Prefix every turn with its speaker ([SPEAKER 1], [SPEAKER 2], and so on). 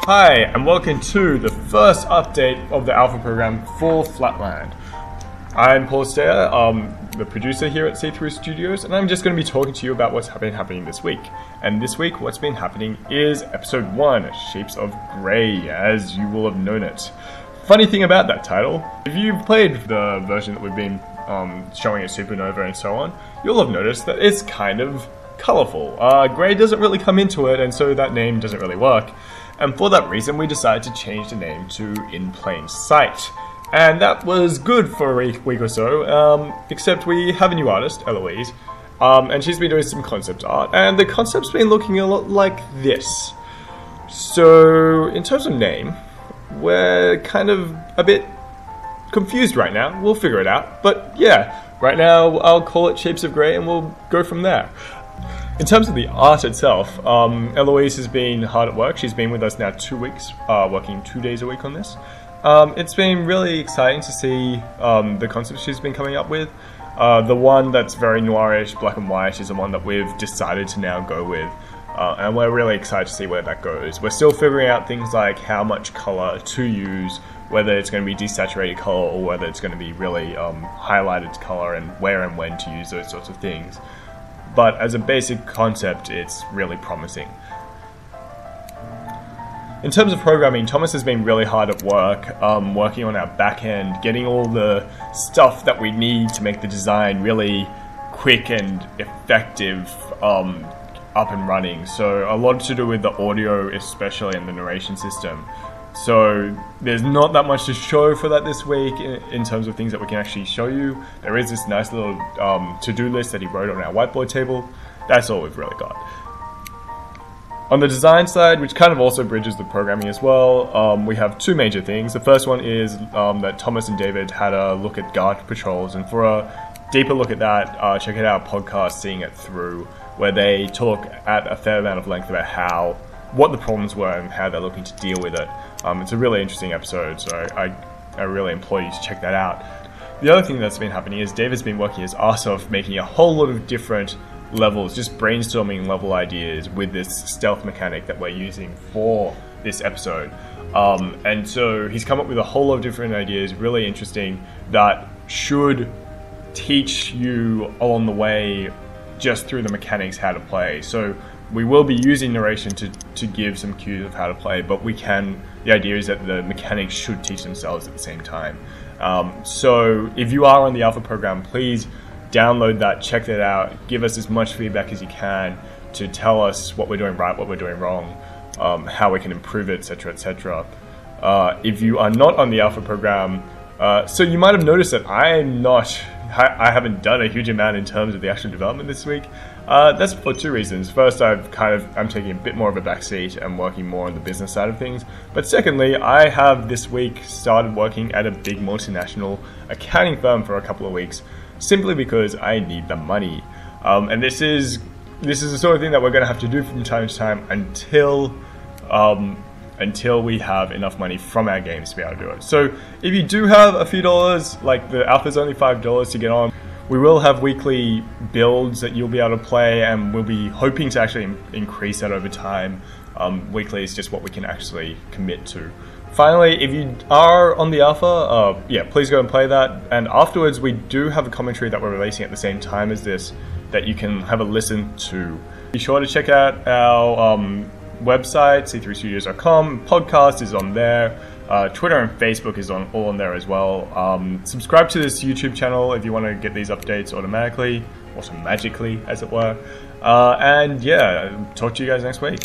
[SPEAKER 1] Hi, and welcome to the first update of the alpha program for Flatland. I'm Paul Steyer, the producer here at SeeThrough Studios, and I'm just going to be talking to you about what's been happening this week. And this week, what's been happening is Episode 1, Shapes of Grey, as you will have known it. Funny thing about that title, if you've played the version that we've been showing at Supernova and so on, you'll have noticed that it's kind of colourful. Grey doesn't really come into it, and so that name doesn't really work. And for that reason, we decided to change the name to In Plain Sight. And that was good for a week or so, except we have a new artist, Eloise, and she's been doing some concept art, and the concept's been looking a lot like this. So, in terms of name, we're kind of a bit confused right now. We'll figure it out, but yeah, right now I'll call it Shapes of Grey and we'll go from there. In terms of the art itself, Eloise has been hard at work. She's been with us now 2 weeks, working 2 days a week on this. It's been really exciting to see the concepts she's been coming up with. The one that's very noirish, black and white, is the one that we've decided to now go with. And we're really excited to see where that goes. We're still figuring out things like how much color to use, whether it's going to be desaturated color or whether it's going to be really highlighted color, and where and when to use those sorts of things. But as a basic concept, it's really promising. In terms of programming, Thomas has been really hard at work, working on our back end, getting all the stuff that we need to make the design really quick and effective up and running. So a lot to do with the audio, especially, and the narration system. So there's not that much to show for that this week in terms of things that we can actually show you. There is this nice little to-do list that he wrote on our whiteboard table. That's all we've really got. On the design side, which kind of also bridges the programming as well, we have two major things. The first one is that Thomas and David had a look at guard patrols, and for a deeper look at that, check out our podcast, Seeing It Through, where they talk at a fair amount of length about what the problems were and how they're looking to deal with it. It's a really interesting episode, so I really implore you to check that out. The other thing that's been happening is David's been working his arse off, making a whole lot of different levels, just brainstorming level ideas with this stealth mechanic that we're using for this episode. And so he's come up with a whole lot of different ideas, really interesting, that should teach you along the way just through the mechanics how to play. So we will be using narration to give some cues of how to play, but the idea is that the mechanics should teach themselves at the same time. So if you are on the alpha program, please download that, check that out, give us as much feedback as you can to tell us what we're doing right, what we're doing wrong, how we can improve it, etc., etc. If you are not on the alpha program, so you might have noticed that I haven't done a huge amount in terms of the actual development this week. That's for two reasons. First, I'm taking a bit more of a backseat and working more on the business side of things. But secondly, I have this week started working at a big multinational accounting firm for a couple of weeks, simply because I need the money. And this is the sort of thing that we're going to have to do from time to time until we have enough money from our games to be able to do it. So if you do have a few dollars, like the alpha's only $5 to get on, we will have weekly builds that you'll be able to play, and we'll be hoping to actually increase that over time. Weekly is just what we can actually commit to. Finally, if you are on the alpha, yeah, please go and play that. And afterwards, we do have a commentary that we're releasing at the same time as this that you can have a listen to. Be sure to check out our website, SeeThroughStudios.com. Podcast is on there. Twitter and Facebook is all on there as well. Subscribe to this YouTube channel if you want to get these updates automatically, magically, as it were. And yeah, talk to you guys next week.